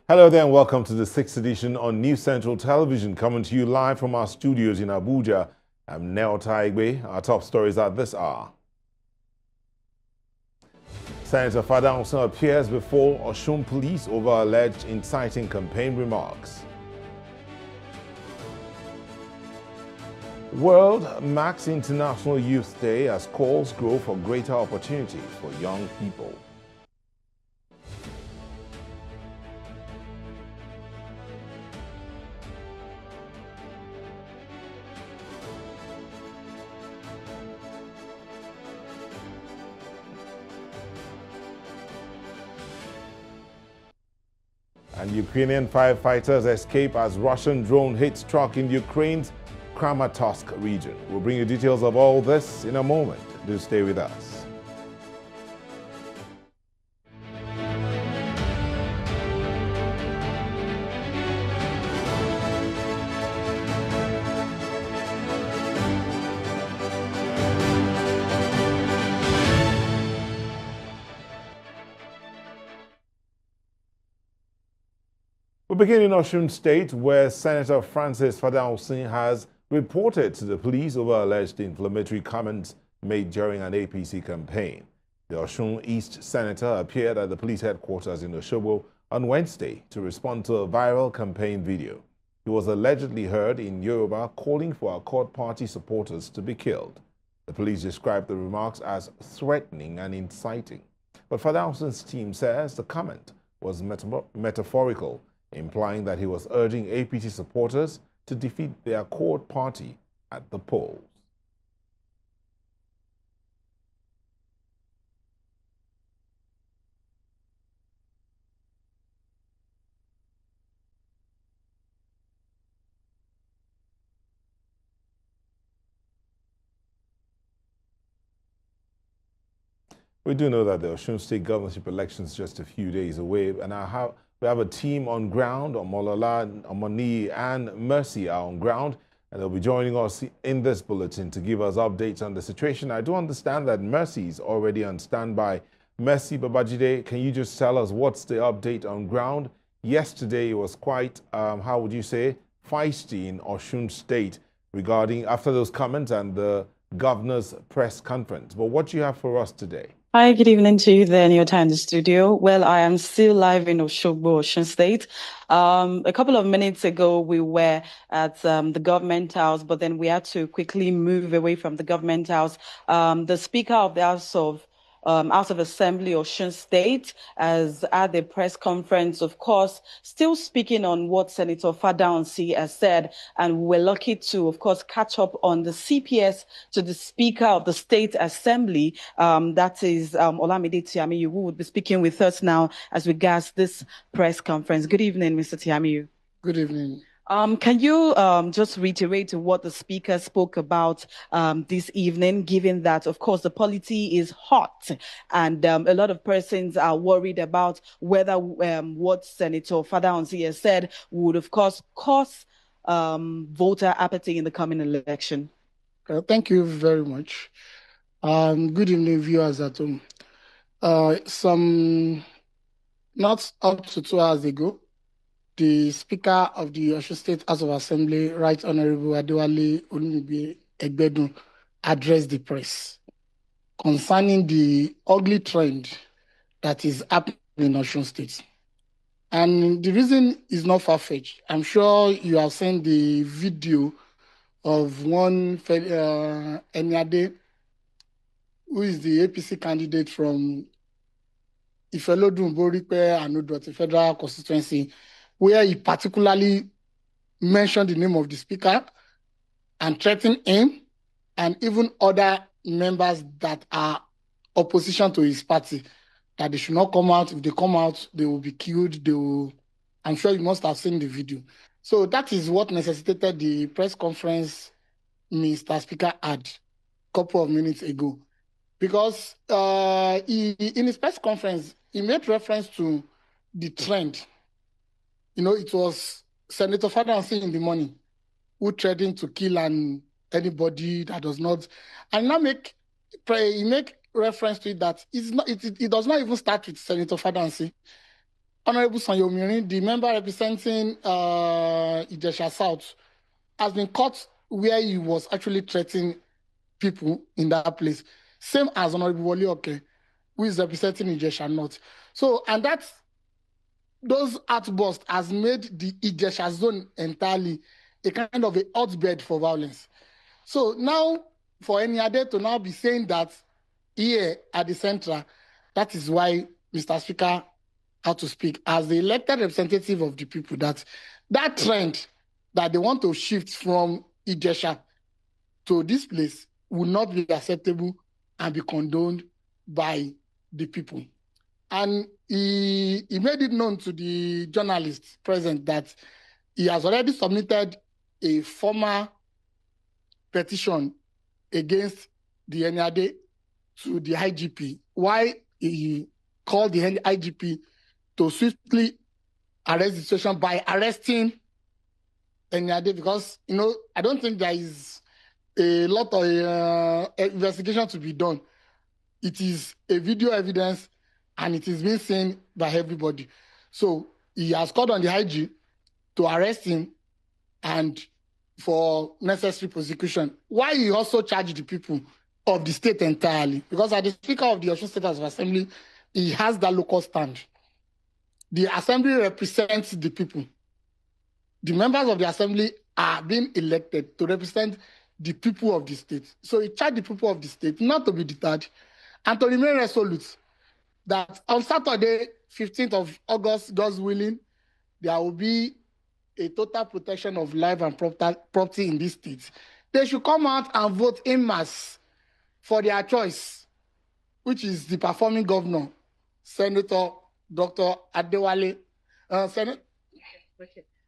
Hello there and welcome to the 6th edition on News Central Television, coming to you live from our studios in Abuja. I'm Neo Taigbe. Our top stories at this hour. Senator Fada Osun appears before Osun police over alleged inciting campaign remarks. World marks International Youth Day as calls grow for greater opportunities for young people. And Ukrainian firefighters escape as Russian drone hits truck in Ukraine's Kramatorsk region. We'll bring you details of all this in a moment. Do stay with us. We begin in Osun State, where Senator Francis Fada Osun has reported to the police over alleged inflammatory comments made during an APC campaign. The Osun East senator appeared at the police headquarters in Osogbo on Wednesday to respond to a viral campaign video. He was allegedly heard in Yoruba calling for Accord Party supporters to be killed. The police described the remarks as threatening and inciting. But Fada Osun's team says the comment was metaphorical, implying that he was urging APC supporters to defeat the Accord Party at the polls. We do know that the Osun State governorship election is just a few days away, and we have a team on ground. Omolola, Omoni, and Mercy are on ground, and they'll be joining us in this bulletin to give us updates on the situation. I do understand that Mercy is already on standby. Mercy Babajide, can you just tell us what's the update on ground? Yesterday it was quite, how would you say, feisty in Osun State regarding after those comments and the governor's press conference. But what do you have for us today? Hi, good evening to you there in your time in the studio. Well, I am still live in Osogbo, Osun State. A couple of minutes ago, we were at the government house, but then we had to quickly move away from the government house. The Speaker of the House of Assembly, Osun State, as at the press conference, of course, still speaking on what Senator Fada Osun has said. And we're lucky to, of course, catch up on the CPS to the Speaker of the State Assembly. That is Olamide Tiamiyu, who would be speaking with us now as regards this press conference. Good evening, Mr. Tiamiyu. Good evening. Can you just reiterate what the speaker spoke about this evening, given that, of course, the polity is hot and a lot of persons are worried about whether what Senator Fada Osun has said would, of course, cause voter apathy in the coming election? Thank you very much. Good evening, viewers at home. Not up to 2 hours ago, the Speaker of the Osun State House of Assembly, Right Honorable Adewale Olunibi Egbedun, addressed the press concerning the ugly trend that is happening in Osun State. And the reason is not far-fetched. I'm sure you have seen the video of one Eniade, who is the APC candidate from Ifelodun Boripe and Odoti Federal Constituency, where he particularly mentioned the name of the speaker and threatened him and even other members that are opposition to his party, that they should not come out. If they come out, they will be killed. I'm sure you must have seen the video. So that is what necessitated the press conference Mr. Speaker had a couple of minutes ago. Because in his press conference, he made reference to the trend. You know, it was Senator Fada Osun in the morning who threatened to kill anybody that does not, and now he make reference to it that it does not even start with Senator Fada Osun. Honorable Sanyomirin, the member representing Ijesha South, has been caught where he was actually threatening people in that place. Same as Honorable Wole Oke, who is representing Ijesha North. So, and those outbursts has made the Ijesha zone entirely a kind of a hotbed for violence. So now, for Eniade to now be saying that here at the central, that is why Mr. Speaker had to speak as the elected representative of the people, that trend that they want to shift from Ijesha to this place will not be acceptable and be condoned by the people. And he made it known to the journalists present that he has already submitted a formal petition against the Eniade to the IGP, why he called the IGP to swiftly arrest the situation by arresting Eniade, because, I don't think there is a lot of investigation to be done. It is a video evidence and it is being seen by everybody. So he has called on the IG to arrest him and for necessary prosecution. Why he also charged the people of the state entirely, because as the Speaker of the Osun State House of Assembly, he has that local stand. The Assembly represents the people. The members of the Assembly are being elected to represent the people of the state. So he charged the people of the state not to be deterred and to remain resolute that on Saturday, 15th of August, God's willing, there will be a total protection of life and property in this state. They should come out and vote en masse for their choice, which is the performing governor, Senator Dr. Adewale.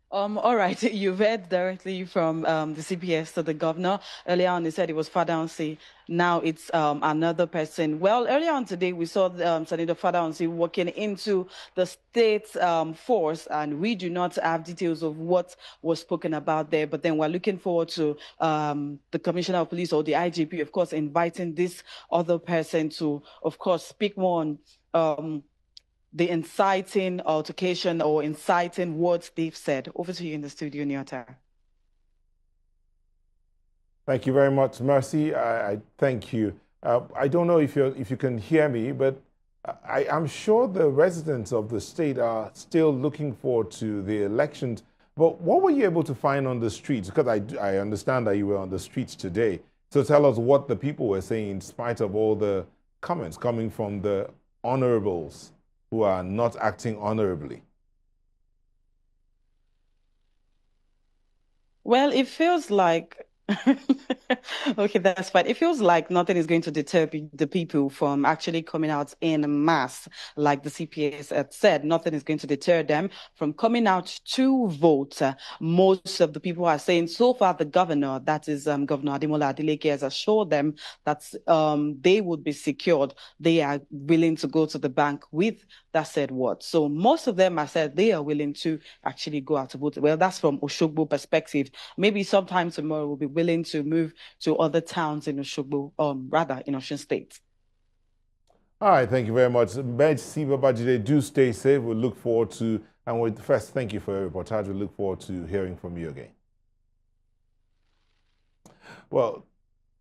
All right, you've heard directly from the CPS to the governor. Earlier on, he said it was Fadaunsi. Now it's another person. Well, earlier on today, we saw Senator Fadaunsi walking into the state force, and we do not have details of what was spoken about there. But then we're looking forward to the Commissioner of Police or the IGP, of course, inviting this other person to, of course, speak more on the inciting altercation or inciting words they've said. Over to you in the studio, Nyota. Thank you very much, Mercy. I thank you. I don't know if you can hear me, but I'm sure the residents of the state are still looking forward to the elections. But what were you able to find on the streets? Because I understand that you were on the streets today. So tell us what the people were saying in spite of all the comments coming from the honorables who are not acting honorably. Well, it feels like okay, that's fine. It feels like nothing is going to deter the people from actually coming out in mass, like the CPS had said. Nothing is going to deter them from coming out to vote. Most of the people are saying so far the governor, that is Governor Ademola Adeleke, has assured them that they would be secured. They are willing to go to the bank with that said word. So most of them have said they are willing to actually go out to vote. Well, that's from Oshogbo perspective. Maybe sometime tomorrow we'll be willing to move to other towns in Oshogbo, rather in Osun State. All right, thank you very much. Mercy Babajide, do stay safe. We'll look forward to, and first, thank you for your reportage. We look forward to hearing from you again. Well,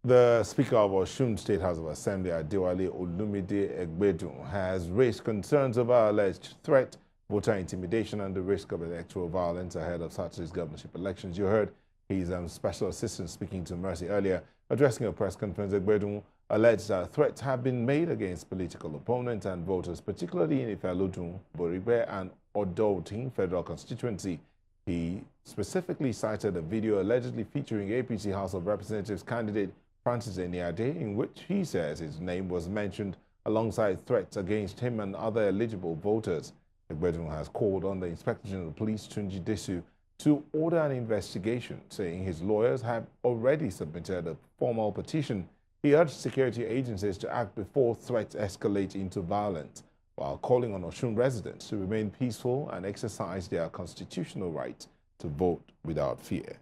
the Speaker of Osun State House of Assembly, Adewale Olumide Egbedun, has raised concerns over alleged threat, voter intimidation, and the risk of electoral violence ahead of Saturday's governorship elections. You heard his special assistant speaking to Mercy earlier. Addressing a press conference, Egbedun alleged that threats have been made against political opponents and voters, particularly in Ifelodun, Boribe, and Odoltin federal constituency. He specifically cited a video allegedly featuring APC House of Representatives candidate Francis Eniade, in which he says his name was mentioned alongside threats against him and other eligible voters. Egbedun has called on the Inspector General of Police, Tunji Desu, to order an investigation, saying his lawyers have already submitted a formal petition. He urged security agencies to act before threats escalate into violence, while calling on Osun residents to remain peaceful and exercise their constitutional right to vote without fear.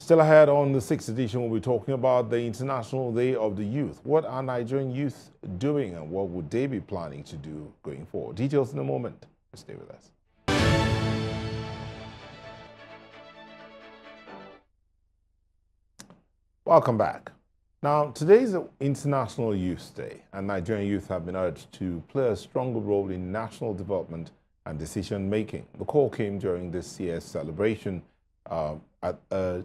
Still ahead on the 6th edition, we'll be talking about the International Day of the Youth. What are Nigerian youth doing and what would they be planning to do going forward? Details in a moment. Stay with us. Welcome back. Now, today is International Youth Day, and Nigerian youth have been urged to play a stronger role in national development and decision-making. The call came during this year's celebration at a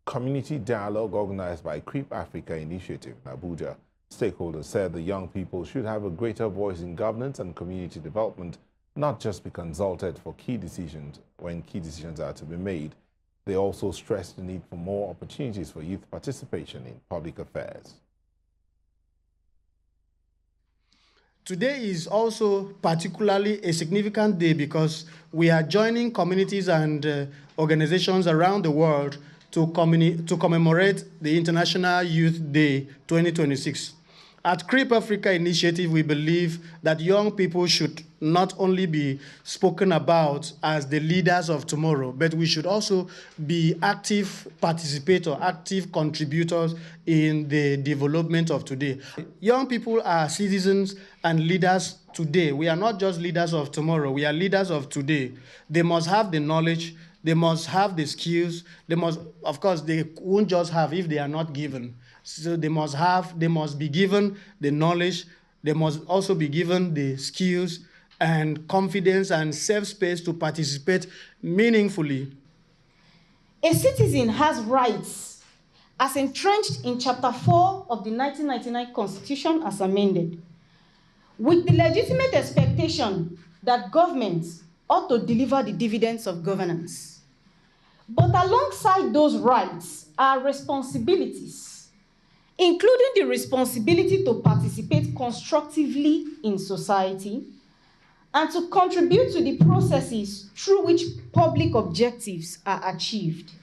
community dialogue organized by Creep Africa Initiative in Abuja. Stakeholders said the young people should have a greater voice in governance and community development, not just be consulted for key decisions when key decisions are to be made. They also stressed the need for more opportunities for youth participation in public affairs. Today is also particularly a significant day because we are joining communities and organizations around the world to commemorate the International Youth Day 2026. At Creep Africa Initiative, we believe that young people should not only be spoken about as the leaders of tomorrow, but we should also be active participators, active contributors in the development of today. Young people are citizens and leaders today. We are not just leaders of tomorrow, we are leaders of today. They must have the knowledge, they must have the skills, they must, of course, they won't just have if they are not given. So they must be given the knowledge, they must also be given the skills and confidence and safe space to participate meaningfully. A citizen has rights as entrenched in Chapter 4 of the 1999 Constitution as amended, with the legitimate expectation that governments ought to deliver the dividends of governance. But alongside those rights are responsibilities, including the responsibility to participate constructively in society and to contribute to the processes through which public objectives are achieved.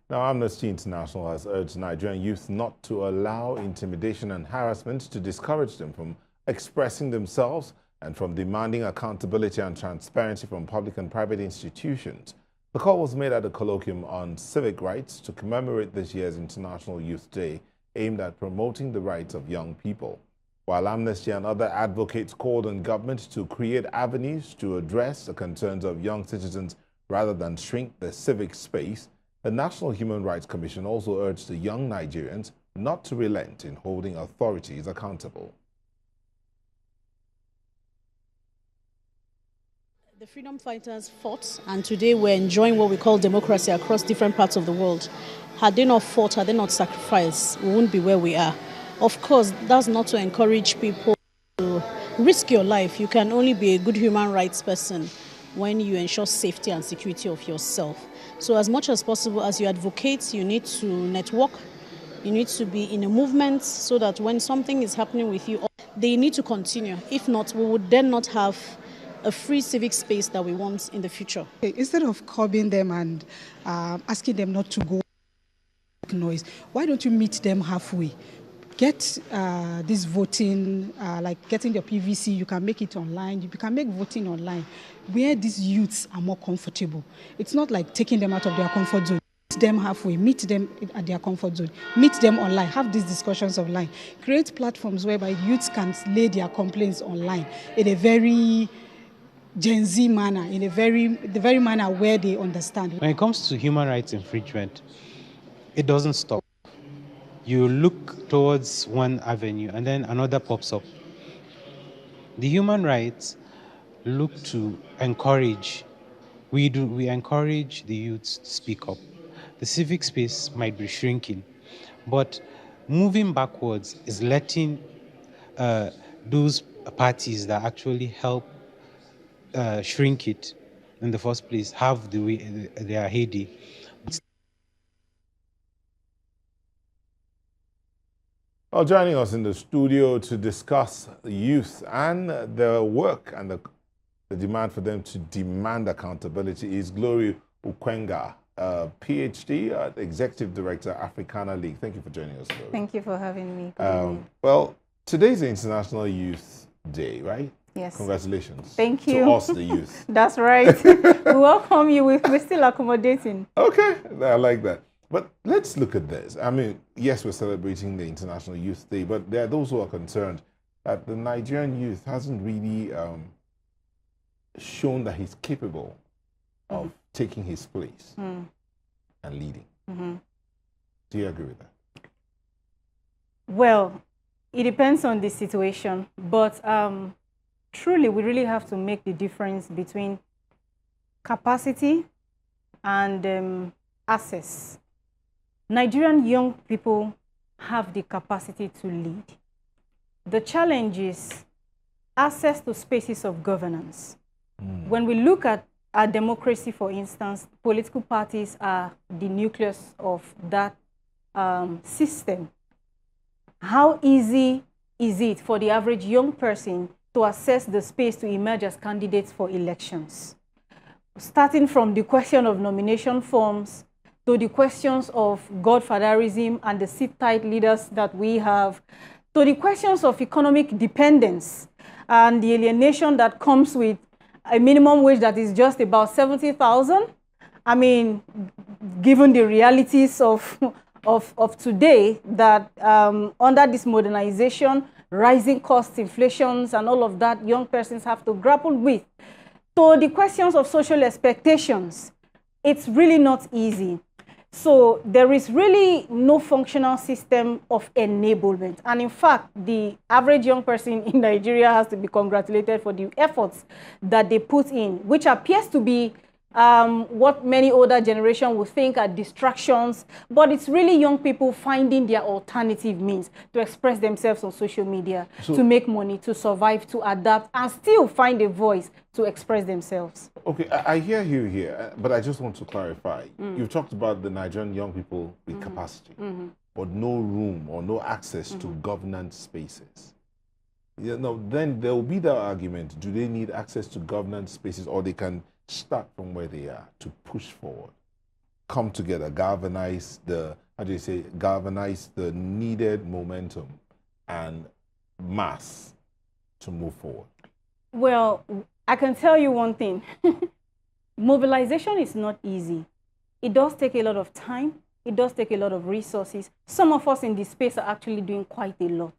Now, Amnesty International has urged Nigerian youth not to allow intimidation and harassment to discourage them from expressing themselves and from demanding accountability and transparency from public and private institutions. The call was made at a colloquium on civic rights to commemorate this year's International Youth Day, aimed at promoting the rights of young people. While Amnesty and other advocates called on government to create avenues to address the concerns of young citizens rather than shrink the civic space, the National Human Rights Commission also urged the young Nigerians not to relent in holding authorities accountable. The freedom fighters fought, and today we're enjoying what we call democracy across different parts of the world. Had they not fought, had they not sacrificed, we wouldn't be where we are. Of course, that's not to encourage people to risk your life. You can only be a good human rights person when you ensure safety and security of yourself. So as much as possible, as you advocate, you need to network, you need to be in a movement so that when something is happening with you, they need to continue. If not, we would then not have a free civic space that we want in the future. Instead of curbing them and asking them not to go noise, why don't you meet them halfway? Get this voting, like getting your PVC, you can make it online, you can make voting online, where these youths are more comfortable. It's not like taking them out of their comfort zone. Meet them halfway, meet them at their comfort zone, meet them online, have these discussions online, create platforms whereby youths can lay their complaints online in a very Gen Z manner, in the very manner where they understand. When it comes to human rights infringement, it doesn't stop. You look towards one avenue and then another pops up. The human rights look to encourage, we encourage the youths to speak up. The civic space might be shrinking, but moving backwards is letting those parties that actually help shrink it in the first place have their heyday. Well, joining us in the studio to discuss the youth and their work and the demand for them to demand accountability is Glory Ukwenga, PhD, Executive Director, Africana League. Thank you for joining us, Glory. Thank you for having me. Well, today's International Youth Day, right? Yes. Congratulations. Thank you. To us, the youth. That's right. We welcome you. We're still accommodating. Okay, I like that. But let's look at this. I mean, yes, we're celebrating the International Youth Day, but there are those who are concerned that the Nigerian youth hasn't really shown that he's capable of taking his place and leading. Do you agree with that? Well, it depends on the situation, but truly, we really have to make the difference between capacity and access. Nigerian young people have the capacity to lead. The challenge is access to spaces of governance. When we look at our democracy, for instance, political parties are the nucleus of that system. How easy is it for the average young person to access the space to emerge as candidates for elections? Starting from the question of nomination forms to the questions of godfatherism and the sit-tight leaders that we have, to the questions of economic dependence and the alienation that comes with a minimum wage that is just about 70,000. I mean, given the realities of today, that under this modernization, rising costs, inflations, and all of that, young persons have to grapple with. So the questions of social expectations, it's really not easy. So there is really no functional system of enablement. And in fact, the average young person in Nigeria has to be congratulated for the efforts that they put in, which appears to be what many older generation would think are distractions, but it's really young people finding their alternative means to express themselves on social media, to make money, to survive, to adapt, and still find a voice to express themselves. Okay, I hear you here, but I just want to clarify. You've talked about the Nigerian young people with capacity, but no room or no access to governance spaces. You know, then there will be that argument, do they need access to governance spaces, or they can start from where they are to push forward, come together, galvanize the, galvanize the needed momentum and mass to move forward? Well, I can tell you one thing. Mobilization is not easy. It does take a lot of time. It does take a lot of resources. Some of us in this space are actually doing quite a lot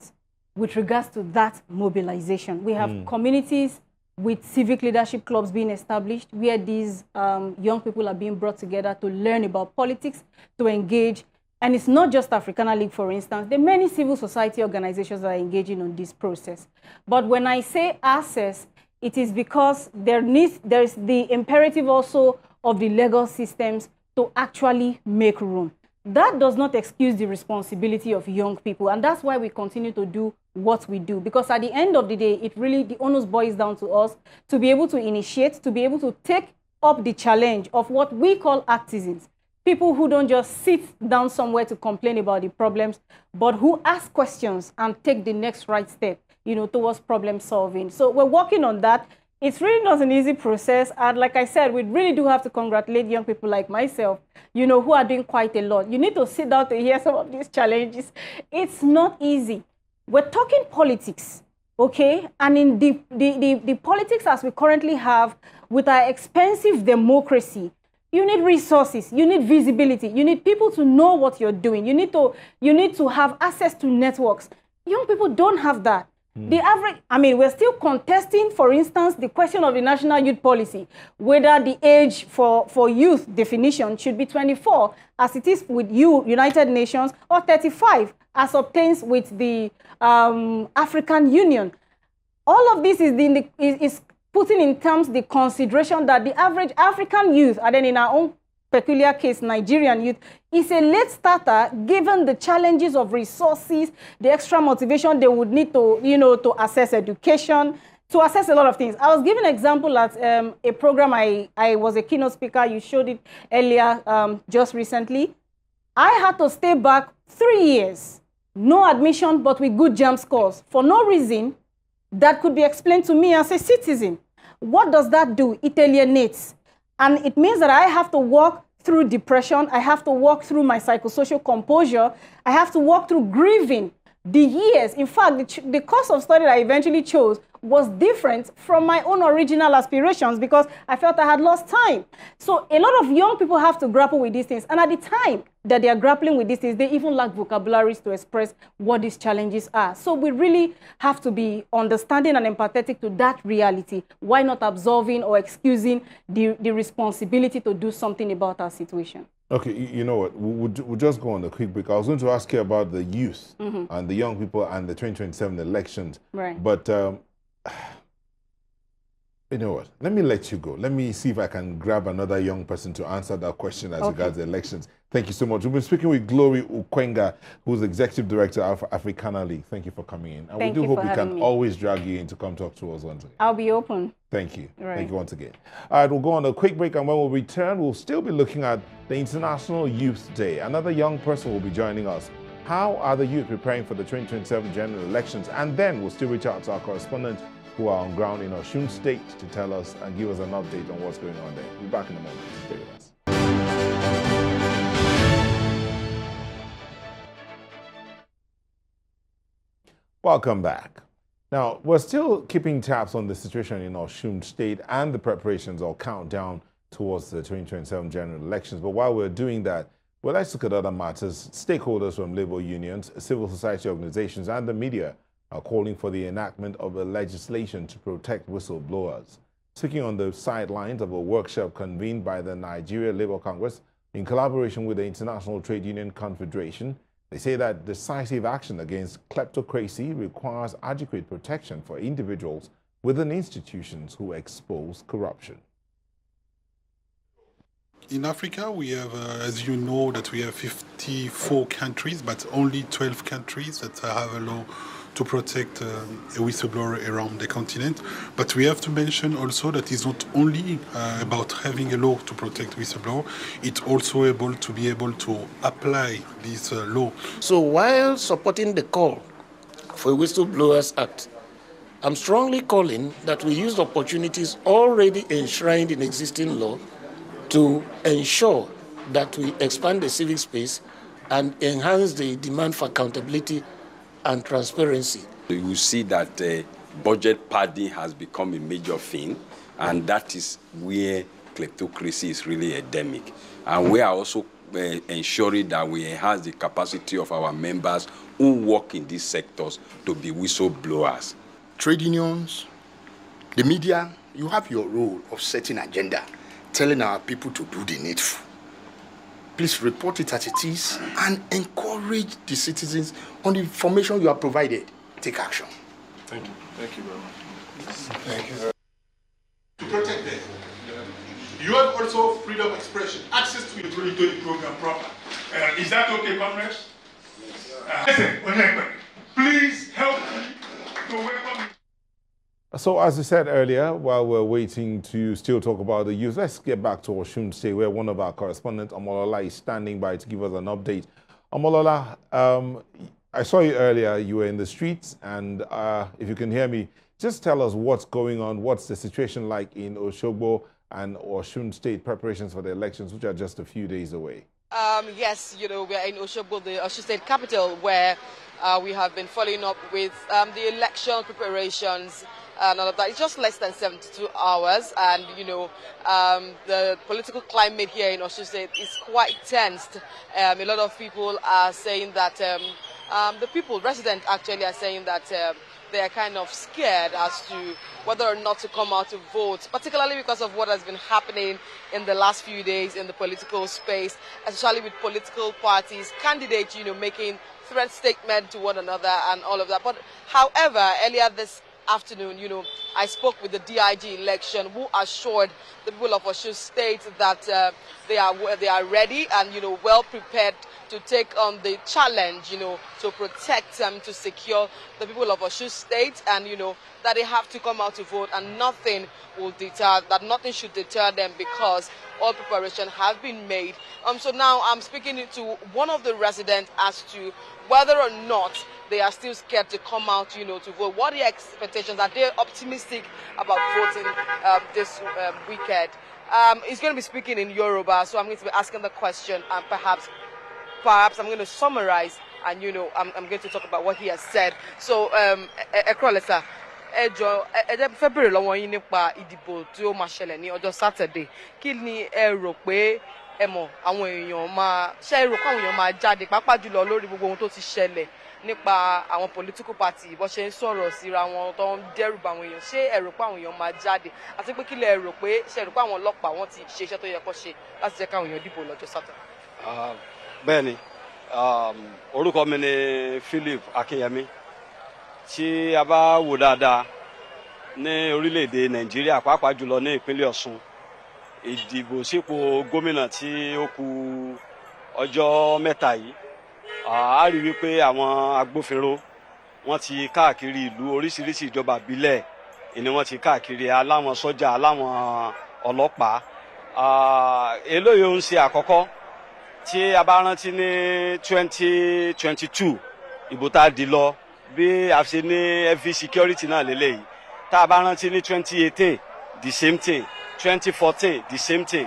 with regards to that mobilization. We have communities with civic leadership clubs being established, where these young people are being brought together to learn about politics, to engage. And it's not just Africana League, for instance. There are many civil society organizations that are engaging on this process. But when I say access, it is because there's the imperative also of the legal systems to actually make room. That does not excuse the responsibility of young people. And that's why we continue to do what we do. Because at the end of the day, it really, the onus boils down to us to be able to initiate, to be able to take up the challenge of what we call artisans. People who don't just sit down somewhere to complain about the problems, but who ask questions and take the next right step, you know, towards problem solving. So we're working on that. It's really not an easy process. And like I said, we really do have to congratulate young people like myself, you know, who are doing quite a lot. You need to sit down to hear some of these challenges. It's not easy. We're talking politics, okay? And in the politics as we currently have with our expensive democracy, you need resources, you need visibility, you need people to know what you're doing. You need to have access to networks. Young people don't have that. The average, I mean, we're still contesting, for instance, the question of the National Youth Policy, whether the age for youth definition should be 24, as it is with United Nations, or 35, as obtains with the African Union. All of this is putting in terms the consideration that the average African youth, and then in our own peculiar case, Nigerian youth, is a late starter given the challenges of resources, the extra motivation they would need to, you know, to access education, to access a lot of things. I was giving an example at a program, I was a keynote speaker, you showed it earlier, just recently. I had to stay back 3 years, no admission, but with good JAMB scores, for no reason that could be explained to me as a citizen. What does that do? It alienates. And it means that I have to walk through depression. I have to walk through my psychosocial composure. I have to walk through grieving the years. In fact, the course of study that I eventually chose was different from my own original aspirations because I felt I had lost time. So a lot of young people have to grapple with these things. And at the time that they are grappling with these things, they even lack vocabularies to express what these challenges are. So we really have to be understanding and empathetic to that reality. Why not absolving or excusing the responsibility to do something about our situation? Okay, you know what? We'll just go on a quick break. I was going to ask you about the youth and the young people and the 2027 elections. Right. But you know what? Let me let you go. Let me see if I can grab another young person to answer that question as regards the elections. Thank you so much. We've been speaking with Glory Ukwenga, who's Executive Director of Africana League. Thank you for coming in. And we do hope we can always drag you in to come talk to us once again. I'll be open. Thank you. Right. Thank you once again. All right, we'll go on a quick break, and when we return, we'll still be looking at the International Youth Day. Another young person will be joining us. How are the youth preparing for the 2027 general elections? And then we'll still reach out to our correspondents who are on ground in Osun State to tell us and give us an update on what's going on there. We'll be back in a moment. Stay with us. Welcome back. Now, we're still keeping tabs on the situation in Osun State and the preparations or countdown towards the 2027 general elections. But while we're doing that, well, let's look at other matters. Stakeholders from labor unions, civil society organizations, and the media are calling for the enactment of a legislation to protect whistleblowers. Speaking on the sidelines of a workshop convened by the Nigeria Labour Congress in collaboration with the International Trade Union Confederation, they say that decisive action against kleptocracy requires adequate protection for individuals within institutions who expose corruption. In Africa, we have, as you know, that we have 54 countries, but only 12 countries that have a law to protect a whistleblower around the continent. But we have to mention also that it's not only about having a law to protect whistleblower, it's also able to be able to apply this law. So while supporting the call for a Whistleblowers Act, I'm strongly calling that we use opportunities already enshrined in existing law to ensure that we expand the civic space and enhance the demand for accountability and transparency. You will see that budget padding has become a major thing, and that is where kleptocracy is really endemic. And we are also ensuring that we enhance the capacity of our members who work in these sectors to be whistleblowers. Trade unions, the media, you have your role of setting agenda, telling our people to do the needful. Please report it as it is and encourage the citizens on the information you are provided. Take action. Thank you. Thank you very much. Thank you. To protect them. You have also freedom of expression, access to the program proper. Is that okay, comrades? Listen, please help me to welcome. So as I said earlier, while we're waiting to still talk about the youth, let's get back to Osun State, where one of our correspondents, Omolola, is standing by to give us an update. Omolola, I saw you earlier. You were in the streets, and if you can hear me, just tell us what's going on, what's the situation like in Osogbo and Osun State preparations for the elections, which are just a few days away. Yes, you know, we are in Osogbo, the Osun State capital, where we have been following up with the election preparations and all of that. It's just less than 72 hours, and you know, the political climate here in Osun State is quite tensed. A lot of people are saying that residents actually are saying that they are kind of scared as to whether or not to come out to vote, particularly because of what has been happening in the last few days in the political space, especially with political parties, candidates, you know, making threat statements to one another and all of that. But however, earlier this afternoon, you know, I spoke with the DIG election, who assured the people of Osun State that they are ready and, you know, well prepared to take on the challenge, you know, to protect them, to secure the people of Osun State, and, you know, that they have to come out to vote, and nothing should deter them because all preparation has been made. So now I'm speaking to one of the residents as to whether or not they are still scared to come out, you know, to vote. What are their expectations? Are they optimistic about voting this weekend? He's going to be speaking in Yoruba, so I'm going to be asking the question, and perhaps I'm going to summarize, and, you know, I'm going to talk about what he has said. So, Ekrolesa, ẹ jọ̀ọ́ ẹ jẹ́ fẹ́ bèrè lọ́wọ́ yín nípa ìdìbò tí ó máa ṣẹlẹ̀ ní ọjọ́ Saturday. Kí ni ẹ rò pé ẹ mọ̀ àwọn èèyàn máa ṣe ẹ rò pé àwọn èèyàn máa jáde pàápàá jùlọ lórí gbogbo ohun tó ti ṣẹlẹ̀ nípa àwọn political party bó ṣe ń sọ̀rọ̀ síra wọn tó ń dẹ́rù bà àwọn èèyàn, ṣé ẹ rò pé àwọn èèyàn máa jáde àti pé kí lẹ rò pé ṣe ẹ rò pé àwọn ọlọ́pàá wọn ti ṣe iṣẹ́ tó yẹ kó ṣe láti jẹ́ káwọn èèyàn dìbò lọ́jọ́ Saturday? Bẹ́ẹ̀ni, orúkọ mi ni Philip Akinyemi. Tí a bá wò dáadáa ní orílẹ̀-èdè Nàìjíríà pàápàá jùlọ ní ìpínlẹ̀ Ọ̀ṣun, ìdìbò sípò gómìnà tí ó kù ọjọ́ mẹ́ta yìí, a rí wípé àwọn agbófinró wọ́n ti káàkiri ìlú, oríṣiríṣi ìjọba ìbílẹ̀ ni wọ́n ti káàkiri, aláwọn sọ́jà, aláwọn ọlọ́pàá. Eléyìí ń ṣe àkọ́kọ́. Tí a bá rántí ní 2022 ìbò tá a dì lọ bí a ṣe ní heavy security náà lélẹ́yìí. Tá a bá rántí ní 2018 the same thing, 2014 the same thing.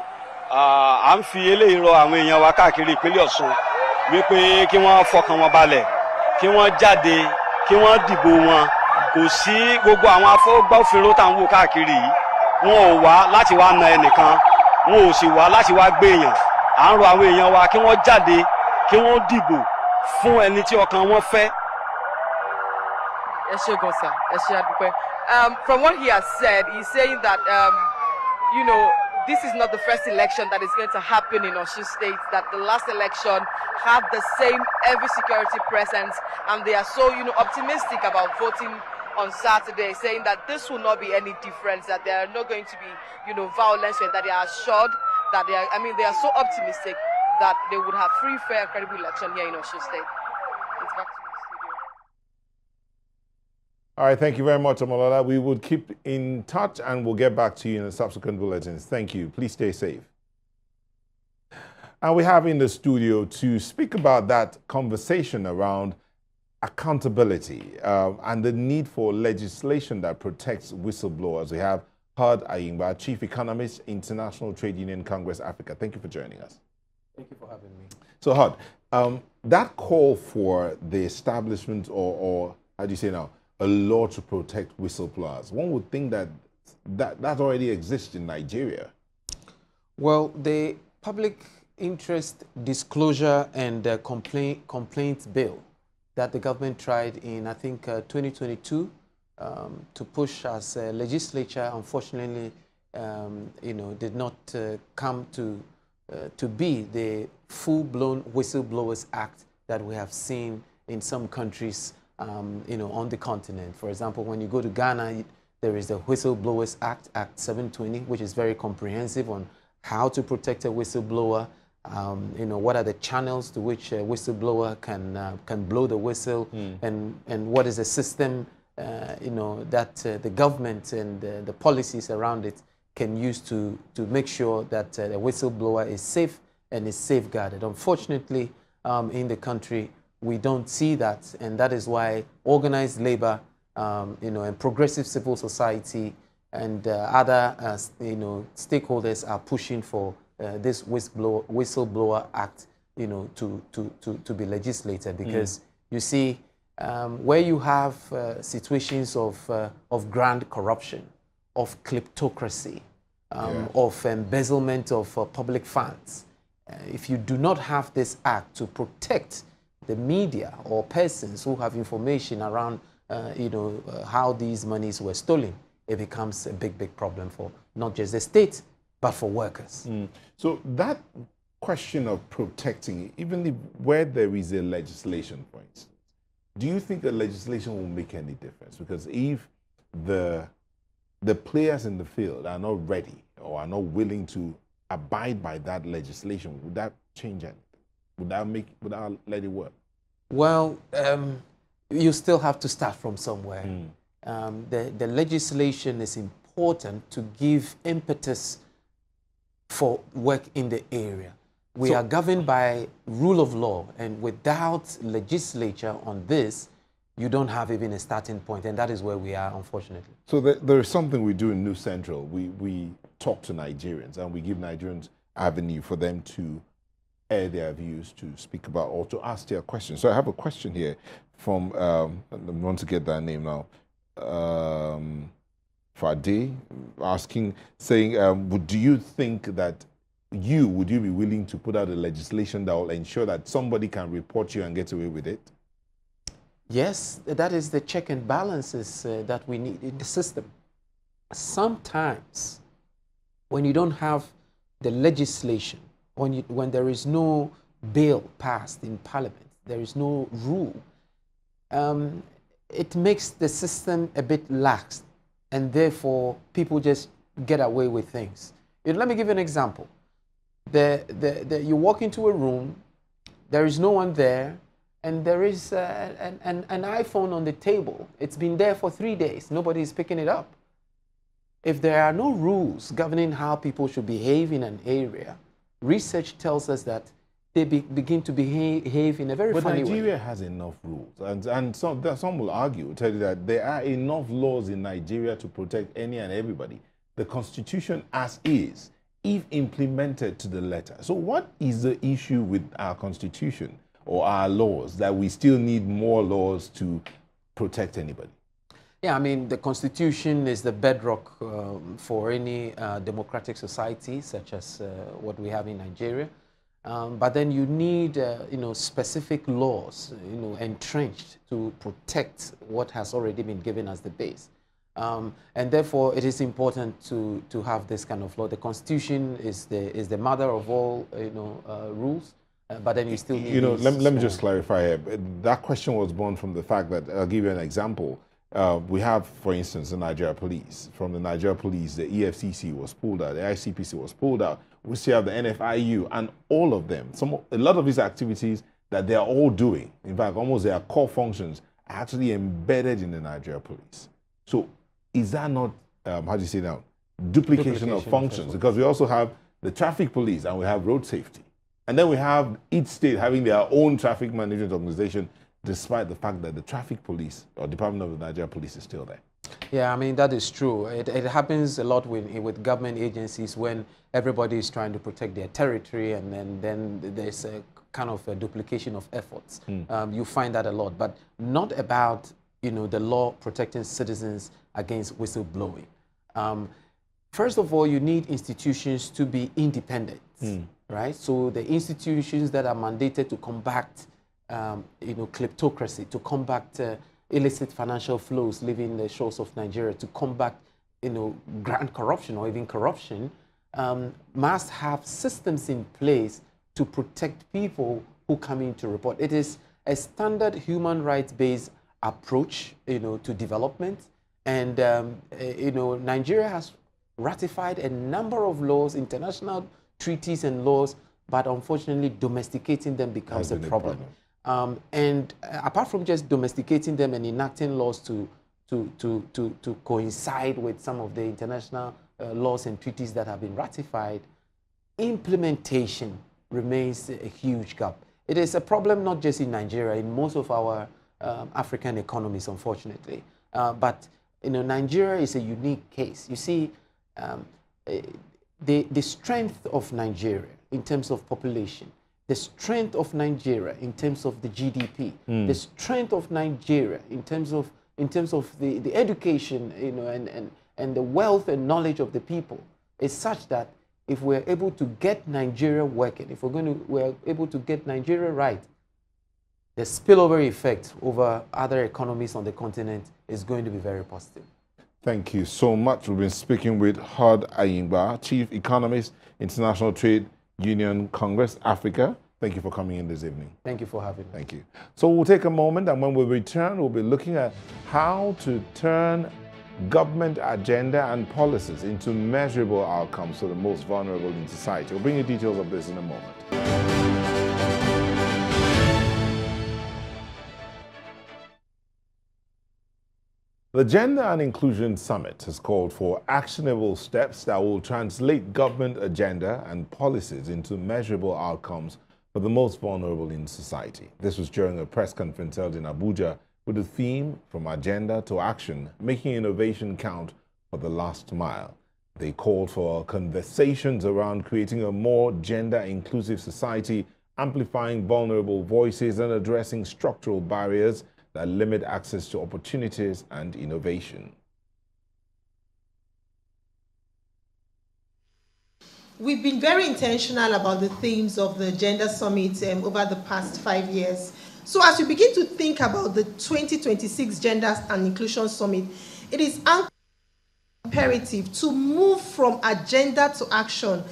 À ń fi eléyìí rọ àwọn èèyàn wa káàkiri ìpínlẹ̀ Ọ̀ṣun wípé kí wọ́n fọkàn wọn balẹ̀, kí wọ́n jáde, kí wọ́n dìbò wọn. Kò sí gbogbo àwọn afọwọ́gbófinró tá à ń wò káàkiri yìí, wọn ò wá láti wá na ẹnìkan, wọn ò sì wá láti wá gbé èèyàn. À ń rọ àwọn èèyàn wa kí wọ́n jáde, kí wọ́n dìbò fún ẹni tí ọkàn wọn fẹ́. Ẹ ṣé gan sir, ẹ ṣé àdúpẹ́. From what he has said, he's saying that you know, this is not the first election that is going to happen in Osun State, that the last election had the same heavy security presence, and they are so, you know, optimistic about voting on Saturday, saying that this will not be any difference, that there are not going to be, you know, violence, and that they are assured that they are, I mean, they are so optimistic that they would have free, fair, and credible election here in Osun State. It's back to you, studio. All right, thank you very much, Amalola. We will keep in touch and we'll get back to you in the subsequent bulletins. Thank you. Please stay safe. And we have in the studio to speak about that conversation around accountability and the need for legislation that protects whistleblowers. We have Hud Ayingba, Chief Economist, International Trade Union Congress Africa. Thank you for joining us. Thank you for having me. So Hud, that call for the establishment or how do you say now, a law to protect whistleblowers, one would think that already exists in Nigeria. Well, the Public Interest Disclosure and Complaints Bill that the government tried in, I think, 2022 to push as a legislature, unfortunately, you know, did not come to be the full-blown Whistleblowers Act that we have seen in some countries, you know, on the continent. For example, when you go to Ghana, there is the Whistleblowers Act, Act 720, which is very comprehensive on how to protect a whistleblower. You know, what are the channels to which a whistleblower can blow the whistle, and what is the system, you know, that the government and the policies around it can use to make sure that the whistleblower is safe and is safeguarded. Unfortunately, in the country, we don't see that, and that is why organized labor, you know, and progressive civil society and other, you know, stakeholders are pushing for this whistleblower act, you know, to be legislated, because you see, where you have situations of grand corruption, of kleptocracy, of embezzlement of public funds, if you do not have this act to protect the media or persons who have information around, you know, how these monies were stolen, it becomes a big problem for not just the state, but for workers. So that question of protecting, even where there is a legislation, for instance, do you think the legislation will make any difference? Because if the players in the field are not ready or are not willing to abide by that legislation, would that change anything? Would that let it work? Well, you still have to start from somewhere. The legislation is important to give impetus for work in the area. We are governed by rule of law, and without legislature on this, you don't have even a starting point, and that is where we are, unfortunately. So there is something we do in New Central. We talk to Nigerians, and we give Nigerians avenue for them to air their views, to speak about, or to ask their questions. So I have a question here from, I want to get that name now, Fadi, saying, do you think that would you be willing to put out a legislation that will ensure that somebody can report you and get away with it? Yes, that is the check and balances that we need in the system. Sometimes, when you don't have the legislation, when there is no bill passed in Parliament, there is no rule, it makes the system a bit lax, and therefore people just get away with things. Let me give you an example. You walk into a room, there is no one there, and there is an iPhone on the table. It's been there for 3 days. Nobody is picking it up. If there are no rules governing how people should behave in an area, research tells us that they begin to behave in a very funny way. But Nigeria has enough rules, and some will argue, tell you that there are enough laws in Nigeria to protect any and everybody. The Constitution as is, if implemented to the letter. So what is the issue with our Constitution or our laws that we still need more laws to protect anybody? Yeah, I mean, the Constitution is the bedrock for any democratic society, such as what we have in Nigeria. But then you need, specific laws, entrenched to protect what has already been given as the base. And therefore, it is important to have this kind of law. The Constitution is the mother of all, rules. But then you still need. Let me just clarify here. That question was born from the fact that I'll give you an example. We have, for instance, the Nigeria Police. From the Nigeria Police, the EFCC was pulled out, the ICPC was pulled out. We still have the NFIU, and all of them. A lot of these activities that they are all doing, in fact, almost their core functions, are actually embedded in the Nigeria Police. So, is that not, how do you say now, duplication of functions? Because we also have the traffic police and we have road safety. And then we have each state having their own traffic management organization, despite the fact that the traffic police or Department of the Nigeria Police is still there. Yeah, I mean, that is true. It happens a lot with government agencies when everybody is trying to protect their territory, and then there's a kind of a duplication of efforts. You find that a lot, but not about, the law protecting citizens against whistleblowing. First of all, you need institutions to be independent, right? So the institutions that are mandated to combat kleptocracy, to combat illicit financial flows leaving the shores of Nigeria, to combat, grand corruption or even corruption, must have systems in place to protect people who come in to report. It is a standard human rights-based approach, to development, and Nigeria has ratified a number of laws, international treaties and laws, but unfortunately, domesticating them becomes a problem. And apart from just domesticating them and enacting laws to coincide with some of the international laws and treaties that have been ratified, implementation remains a huge gap. It is a problem not just in Nigeria, in most of our African economies, unfortunately. But Nigeria is a unique case. You see, the strength of Nigeria in terms of population, the strength of Nigeria in terms of the GDP, the strength of Nigeria in terms of the education, and the wealth and knowledge of the people is such that if we're able to get Nigeria working, if we're able to get Nigeria right, the spillover effect over other economies on the continent is going to be very positive. Thank you so much. We've been speaking with Hod Ayingba, Chief Economist, International Trade Union Congress, Africa. Thank you for coming in this evening. Thank you for having me. Thank you. So we'll take a moment, and when we return, we'll be looking at how to turn government agenda and policies into measurable outcomes for the most vulnerable in society. We'll bring you details of this in a moment. The Gender and Inclusion Summit has called for actionable steps that will translate government agenda and policies into measurable outcomes for the most vulnerable in society. This was during a press conference held in Abuja with the theme From Agenda to Action, Making Innovation Count for the Last Mile. They called for conversations around creating a more gender-inclusive society, amplifying vulnerable voices and addressing structural barriers that limit access to opportunities and innovation. We've been very intentional about the themes of the Gender Summit over the past 5 years. So as we begin to think about the 2026 Gender and Inclusion Summit, it is imperative to move from agenda to action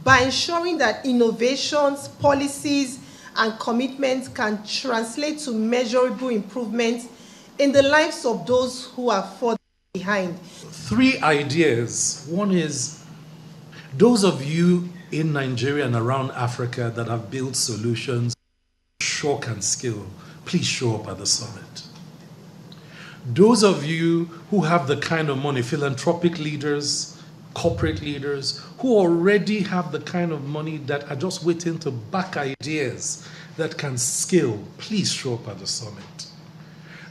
by ensuring that innovations, policies, and commitments can translate to measurable improvements in the lives of those who are further behind. 3 ideas. One is, those of you in Nigeria and around Africa that have built solutions, shock and skill, please show up at the summit. Those of you who have the kind of money, philanthropic leaders, corporate leaders, who already have the kind of money that are just waiting to back ideas that can scale, please show up at the summit.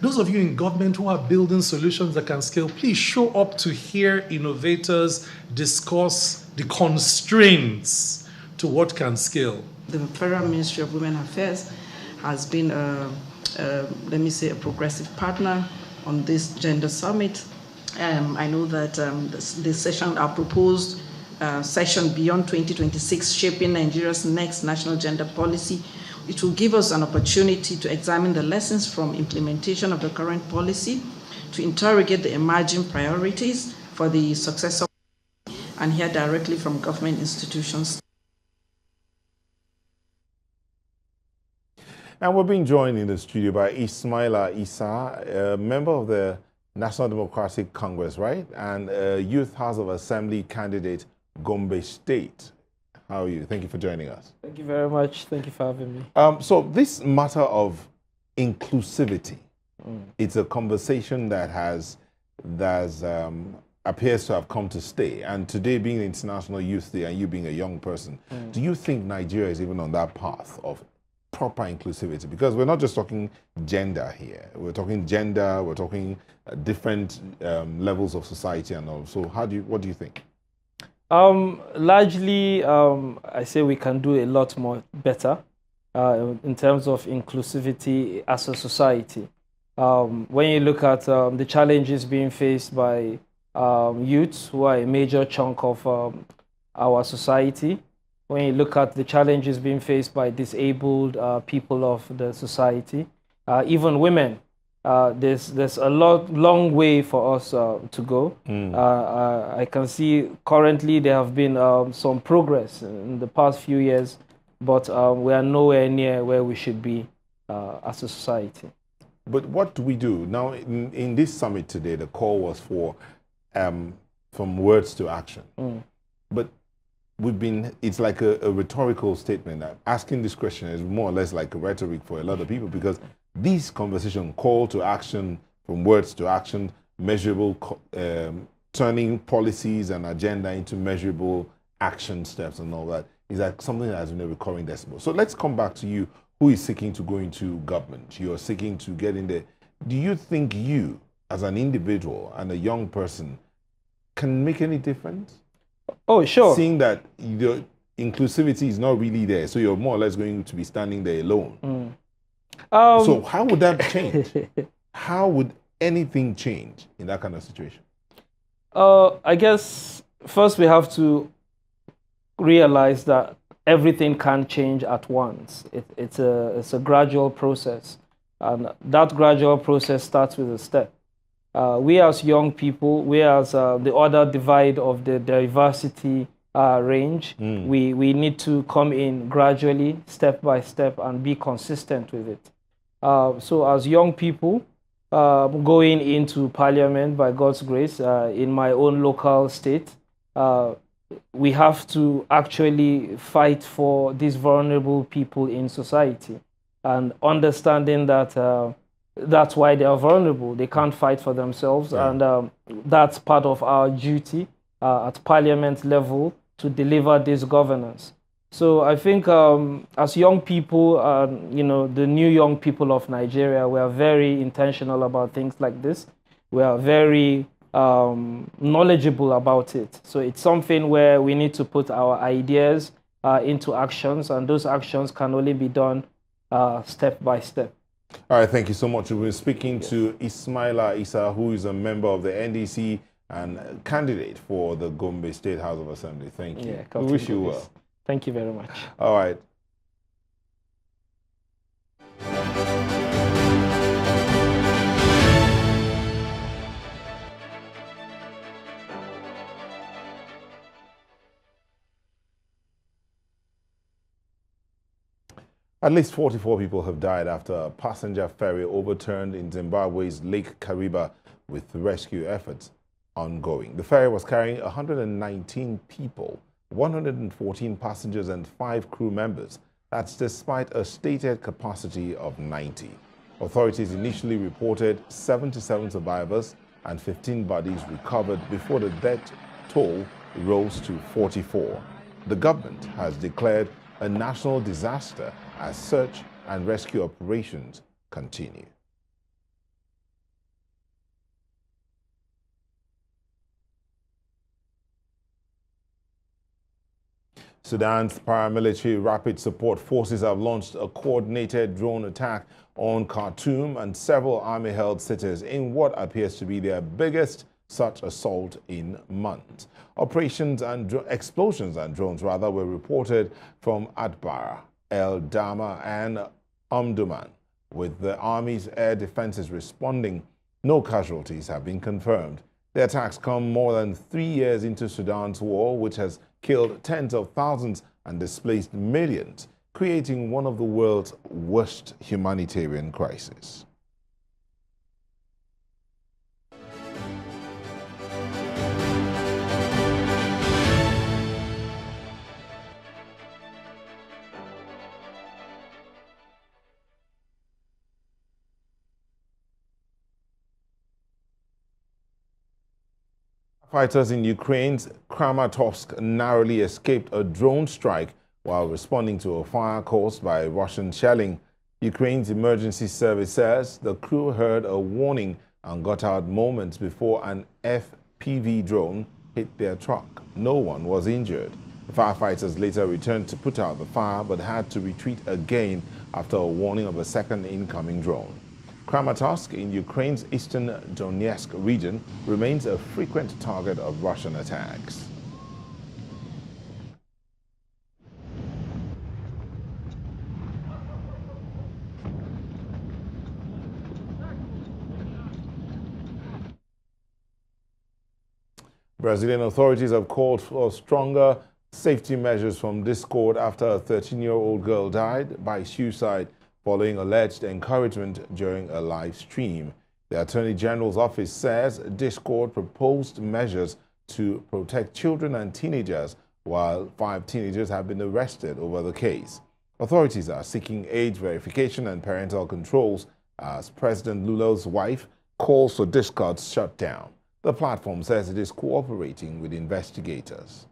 Those of you in government who are building solutions that can scale, please show up to hear innovators discuss the constraints to what can scale. The Federal Ministry of Women Affairs has been, let me say, a progressive partner on this Gender Summit. I know that the session, our proposed session Beyond 2026, Shaping Nigeria's Next National Gender Policy, it will give us an opportunity to examine the lessons from implementation of the current policy, to interrogate the emerging priorities for the success of, and hear directly from government institutions. And we're being joined in the studio by Ismaila Issa, a member of the National Democratic Congress, right? And Youth House of Assembly candidate, Gombe State. How are you? Thank you for joining us. Thank you very much. Thank you for having me. So this matter of inclusivity, it's a conversation that appears to have come to stay. And today being International Youth Day and you being a young person, do you think Nigeria is even on that path of proper inclusivity? Because we're not just talking gender here. We're talking gender, we're talking different levels of society and all. So what do you think? Largely, I say we can do a lot more better in terms of inclusivity as a society. When you look at the challenges being faced by youths, who are a major chunk of our society, when you look at the challenges being faced by disabled people of the society, even women, there's a long way for us to go. I can see currently there have been some progress in the past few years, but we are nowhere near where we should be as a society. But what do we do? Now, in this summit today, the call was for from words to action. But it's like a rhetorical statement. Asking this question is more or less like a rhetoric for a lot of people, because this conversation, call to action, from words to action, measurable, turning policies and agenda into measurable action steps and all that, is like something that has been a recurring decimal. So let's come back to you, who is seeking to go into government. You're seeking to get in there. Do you think you, as an individual and a young person, can make any difference? Oh, sure. Seeing that the inclusivity is not really there, so you're more or less going to be standing there alone. So how would that change? How would anything change in that kind of situation? I guess first we have to realize that everything can't change at once. It's a gradual process, and that gradual process starts with a step. We as young people, we as the other divide of the diversity range, we need to come in gradually, step by step, and be consistent with it. So as young people, going into parliament by God's grace, in my own local state, we have to actually fight for these vulnerable people in society, and understanding that that's why they are vulnerable. They can't fight for themselves, and that's part of our duty at parliament level to deliver this governance. So I think as young people, the new young people of Nigeria, we are very intentional about things like this. We are very knowledgeable about it. So it's something where we need to put our ideas into actions, and those actions can only be done step by step. All right, thank you so much. We're speaking to Ismaila Isa, who is a member of the NDC and candidate for the Gombe State House of Assembly. Thank you. Yeah, we wish you well. Thank you very much. All right. At least 44 people have died after a passenger ferry overturned in Zimbabwe's Lake Kariba, with rescue efforts ongoing. The ferry was carrying 119 people, 114 passengers and 5 crew members. That's despite a stated capacity of 90. Authorities initially reported 77 survivors and 15 bodies recovered before the death toll rose to 44. The government has declared a national disaster as search and rescue operations continue. Sudan's paramilitary rapid support forces have launched a coordinated drone attack on Khartoum and several army-held cities in what appears to be their biggest such assault in months. Operations and explosions and drones were reported from Atbara, El Dama and Omdurman. With the army's air defenses responding, no casualties have been confirmed. The attacks come more than 3 years into Sudan's war, which has killed tens of thousands and displaced millions, creating one of the world's worst humanitarian crises. Fighters in Ukraine's Kramatorsk narrowly escaped a drone strike while responding to a fire caused by Russian shelling. Ukraine's emergency service says the crew heard a warning and got out moments before an FPV drone hit their truck. No one was injured. The firefighters later returned to put out the fire but had to retreat again after a warning of a second incoming drone. Kramatorsk in Ukraine's eastern Donetsk region remains a frequent target of Russian attacks. Brazilian authorities have called for stronger safety measures from discord after a 13-year-old girl died by suicide following alleged encouragement during a live stream. The Attorney General's office says Discord proposed measures to protect children and teenagers, while 5 teenagers have been arrested over the case. Authorities are seeking age verification and parental controls as President Lula's wife calls for Discord's shutdown. The platform says it is cooperating with investigators.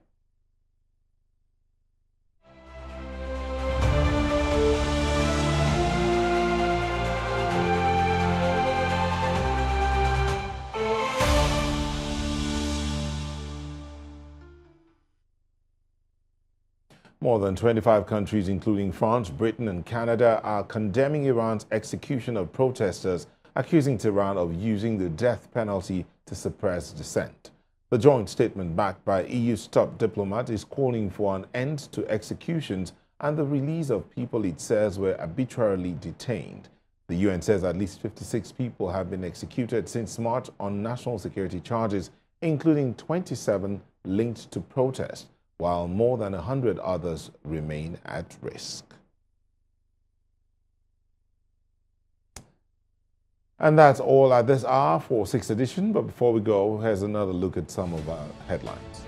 More than 25 countries, including France, Britain, and Canada, are condemning Iran's execution of protesters, accusing Tehran of using the death penalty to suppress dissent. The joint statement backed by EU's top diplomat is calling for an end to executions and the release of people it says were arbitrarily detained. The UN says at least 56 people have been executed since March on national security charges, including 27 linked to protests, while more than 100 others remain at risk. And that's all at this hour for 6th edition. But before we go, here's another look at some of our headlines.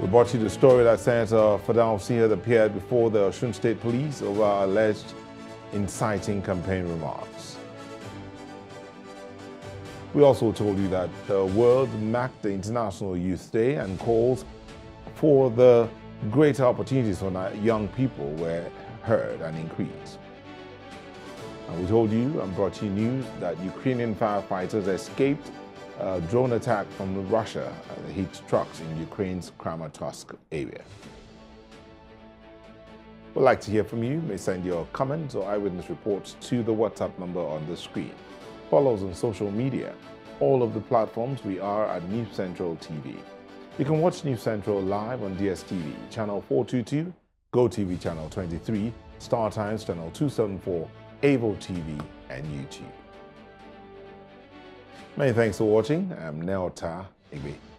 We brought you the story that Senator Fadal had appeared before the Osun State Police over alleged inciting campaign remarks. We also told you that the world marked the International Youth Day and calls for the greater opportunities for young people were heard and increased. And we told you and brought you news that Ukrainian firefighters escaped a drone attack from Russia that hit trucks in Ukraine's Kramatorsk area. We'd like to hear from you. You may send your comments or eyewitness reports to the WhatsApp number on the screen. Follow us on social media. All of the platforms we are at News Central TV. You can watch News Central live on DSTV, channel 422, GoTV channel 23, Star Times channel 274, Avo TV, and YouTube. Many thanks for watching. I'm Neota Igbe.